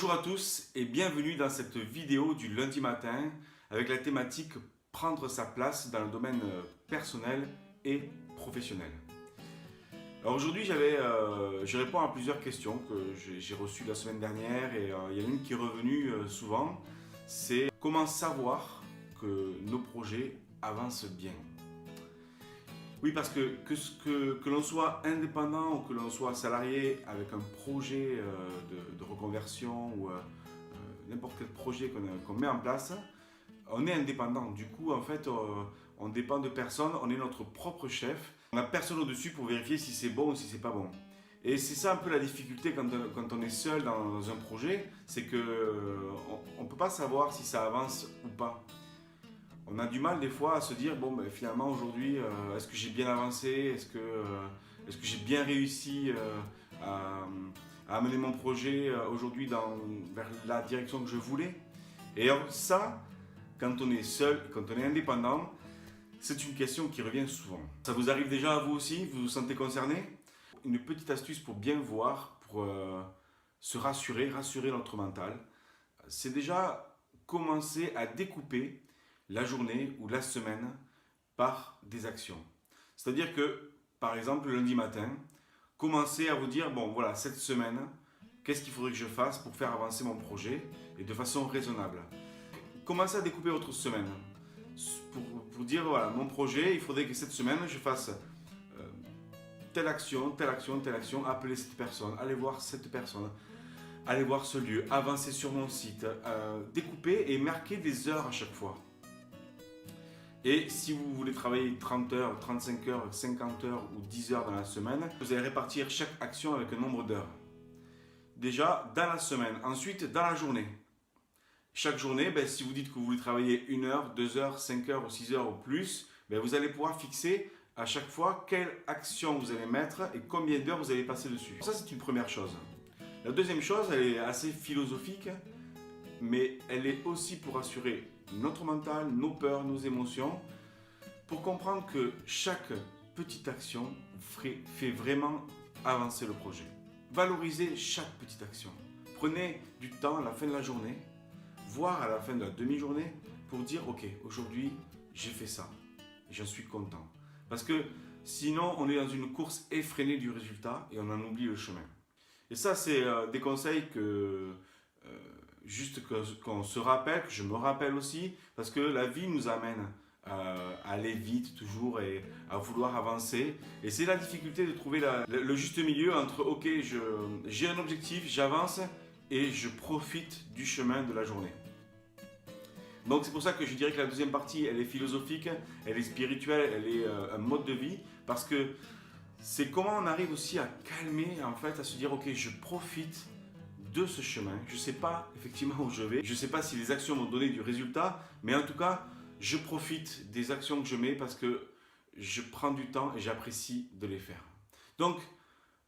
Bonjour à tous et bienvenue dans cette vidéo du lundi matin avec la thématique prendre sa place dans le domaine personnel et professionnel. Alors aujourd'hui je réponds à plusieurs questions que j'ai reçues la semaine dernière et il y en a une qui est revenue souvent, c'est comment savoir que nos projets avancent bien. Oui, parce que l'on soit indépendant ou que l'on soit salarié avec un projet de reconversion ou n'importe quel projet qu'on met en place, on est indépendant. Du coup, en fait, on dépend de personne, on est notre propre chef. On n'a personne au-dessus pour vérifier si c'est bon ou si c'est pas bon. Et c'est ça un peu la difficulté quand on est seul dans un projet, c'est qu'on ne peut pas savoir si ça avance ou pas. On a du mal des fois à se dire, bon ben, finalement aujourd'hui, est-ce que j'ai bien avancé, est-ce que j'ai bien réussi à amener mon projet aujourd'hui vers la direction que je voulais. Et ça, quand on est seul, quand on est indépendant, c'est une question qui revient souvent. Ça vous arrive déjà à vous aussi? Vous vous sentez concerné? Une petite astuce pour bien voir, pour se rassurer notre mental, c'est déjà commencer à découper la journée ou la semaine par des actions. C'est-à-dire que, par exemple, le lundi matin, commencez à vous dire, bon voilà, cette semaine, qu'est-ce qu'il faudrait que je fasse pour faire avancer mon projet et de façon raisonnable. Commencez à découper votre semaine pour dire, voilà, mon projet, il faudrait que cette semaine, je fasse telle action, telle action, telle action, appeler cette personne, aller voir cette personne, aller voir ce lieu, avancer sur mon site, découper et marquer des heures à chaque fois. Et si vous voulez travailler 30 heures, 35 heures, 50 heures ou 10 heures dans la semaine, vous allez répartir chaque action avec un nombre d'heures. Déjà dans la semaine, ensuite dans la journée. Chaque journée, si vous dites que vous voulez travailler 1 heure, 2 heures, 5 heures ou 6 heures ou plus, vous allez pouvoir fixer à chaque fois quelle action vous allez mettre et combien d'heures vous allez passer dessus. Ça, c'est une première chose. La deuxième chose, elle est assez philosophique, mais elle est aussi pour assurer notre mental, nos peurs, nos émotions, pour comprendre que chaque petite action fait vraiment avancer le projet. Valorisez chaque petite action. Prenez du temps à la fin de la journée, voire à la fin de la demi-journée, pour dire ok, aujourd'hui j'ai fait ça, et j'en suis content. Parce que sinon on est dans une course effrénée du résultat et on en oublie le chemin. Et ça, c'est des conseils juste qu'on se rappelle, que je me rappelle aussi, parce que la vie nous amène à aller vite toujours et à vouloir avancer. Et c'est la difficulté de trouver le juste milieu entre ok, j'ai un objectif, j'avance et je profite du chemin de la journée. Donc c'est pour ça que je dirais que la deuxième partie, elle est philosophique, elle est spirituelle, elle est un mode de vie, parce que c'est comment on arrive aussi à calmer, en fait, à se dire ok, je profite de ce chemin. Je ne sais pas effectivement où je vais, je ne sais pas si les actions vont donner du résultat, mais en tout cas, je profite des actions que je mets parce que je prends du temps et j'apprécie de les faire. Donc,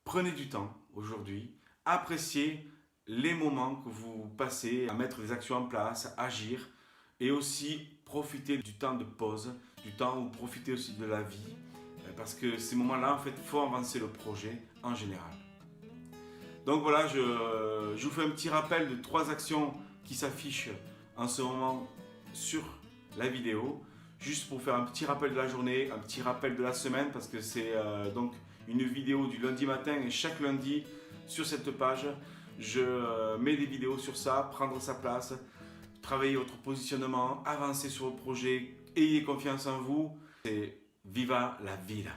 prenez du temps aujourd'hui, appréciez les moments que vous passez à mettre des actions en place, à agir, et aussi profitez du temps de pause, du temps où profitez aussi de la vie, parce que ces moments-là, en fait, font avancer le projet en général. Donc voilà, je vous fais un petit rappel de 3 actions qui s'affichent en ce moment sur la vidéo, juste pour faire un petit rappel de la journée, un petit rappel de la semaine, parce que c'est donc une vidéo du lundi matin et chaque lundi sur cette page, je mets des vidéos sur ça, prendre sa place, travailler votre positionnement, avancer sur le projet, ayez confiance en vous, et viva la vida!